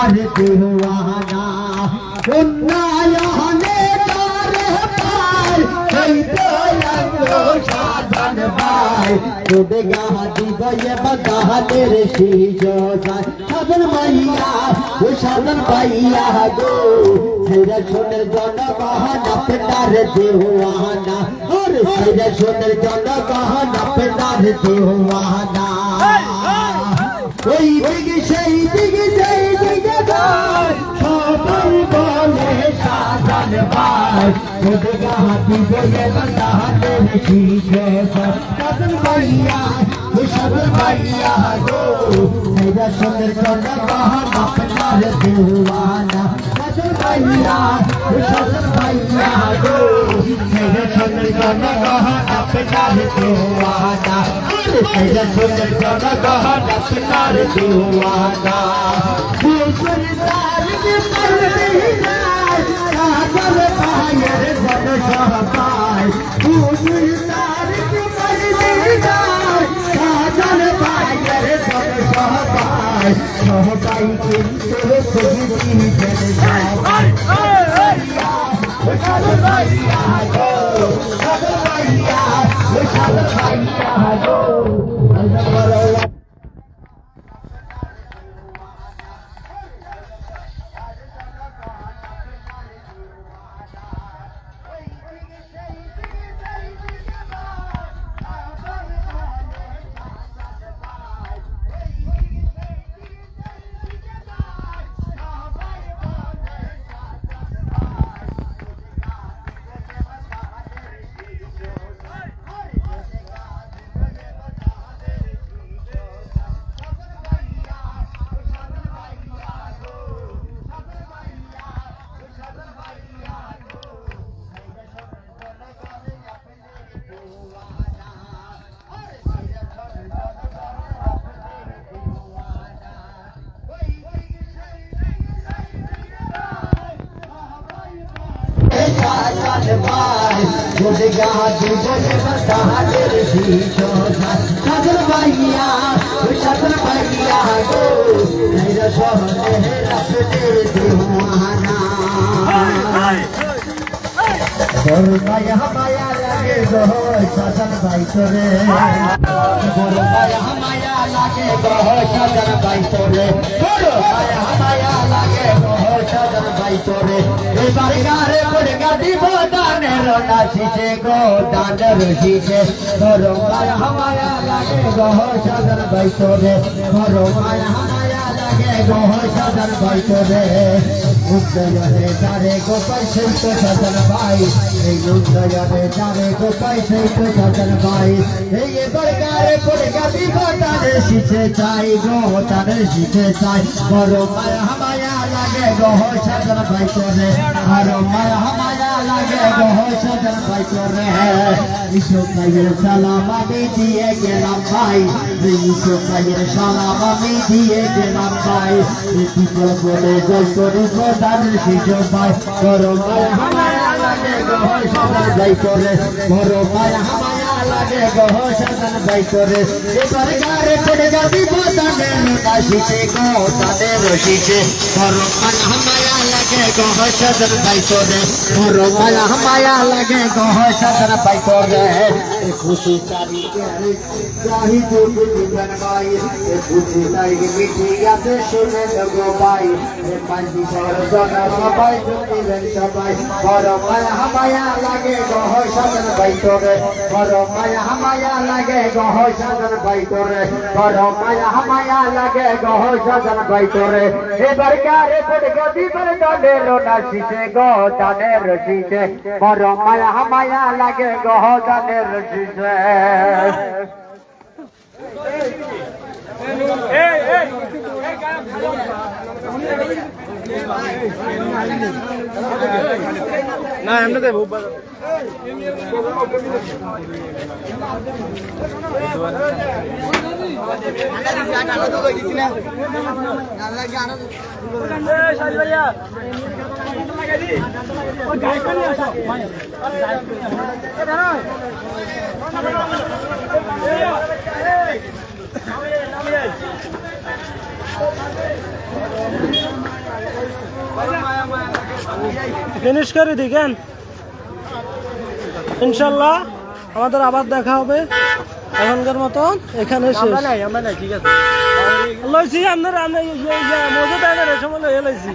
তার দেওয়ানা উন্নয়নে তার পায় সেই তো সাধন ভাই তোদের গাহা দিবয়ে বাগানের শীষ যায় সাধন ভাইয়া ও সাধন ভাইয়া গো সেরা সোনের জনগহনা পেটার দেওয়ানা ওর সেরা সোনের জনগহনা পেটার দেওয়ানা ওই দিকে সেই দিকে যেই দিকে যায় সবাই বলে সাধন ভাই তোদের গাহা দিবয়ে বাগানের শীষ যায় সাধন ভাইয়া ও সাধন ভাইয়া গো সেরা সোনের জনগহনা পেটার দেওয়ানা ভাইয়া সাধন ভাইয়া গো সেরা সোনের জনগহনা পেটার দেওয়ানা সেরা সোনের জনগহনা পেটার দেওয়ানা খুশির তারিখে মরদিনা সাধন ভাইয়ের জন সহপায় খুশির তারিখে মরদিনা সাধন ভাইয়ের জন সহপায় সহপাই কিন্তু খুশি জেনে যায় সাধন ভাইয়া গো সাধন ভাইয়া সাধন ভাইয়া গো সাধন ভাইয়া সাধন ভাইয়া গো মেরা শহরের রাতের দেওয়ানা বড় মায়া মায়া লাগে গো সাধন ভাই তোরে বড় মায়া মায়া লাগে গো সাধন ভাই তোরে বড় মায়া মায়া লাগে গো সাধন ভাই তোরে এবার গারে পড়ে গাদি বদানের নাচিছে গো দানের শিছে বড় মায়া মায়া লাগে গো সাধন ভাই তোরে বড় মায়া মায়া লাগে গো সাধন ভাই তোরে উদয়নে তারে গোপাই সেই তো সাধন ভাই এই উদয়নে তারে গোপাই সেই তো সাধন ভাই এই এবার গারে পড়ে গাদি বদানের শিছে চাই গো দানের শিছে চাই বড় মায়া মায়া লাগে গো সাধন ভাই তোরে বড় মায়া মায়া লাগে গো সাধন ভাই তোরে ইসো কাইয়ের সালাম আমি দিয়ে গেলাম ভাই ইসো কাইয়ের সালাম আমি দিয়ে গেলাম ভাই পিপল বলে জল করি দানের শিশু ভাই বড় মায়া মায়া লাগে গো সাধন ভাই তোরে বড় মায়া মায়া লাগে গো সাধন ভাই তোরে এবার গারে পড়ে যাবি বদানের নাচিছে গো দানের শিছে বড় মায়া মায়া লাগে গো সাধন ভাই তোরে বড় মায়া মায়া লাগে গো সাধন ভাই তোরে খুশি তারিখে যাহি তুমি জীবন ভাই খুশি তারিখে মিঠি আছে শুনে গো ভাই পাঁচটি সরজন সবাই জমিলেন সবাই বড় মায়া মায়া লাগে গো সাধন ভাই তোরে বড় মায়া মায়া লাগে গো সাধন ভাই তোরে বড় মায়া মায়া লাগে গো সাধন ভাই তোরে এবার গারে পড়ে গদি পড়ে দানের নাচিছে গো দানের শিছে বড় মায়া মায়া লাগে গো দানের শিছে না এমনি দেবো নামিয়ে ফিনিশ করে দিকেন ইনশাল্লাহ। আমাদের আবার দেখা হবে। এখনকার মতন এখানে শেষ। আমরা নাই ঠিক আছে লইছি আপনার মজুদ সময় লইছি।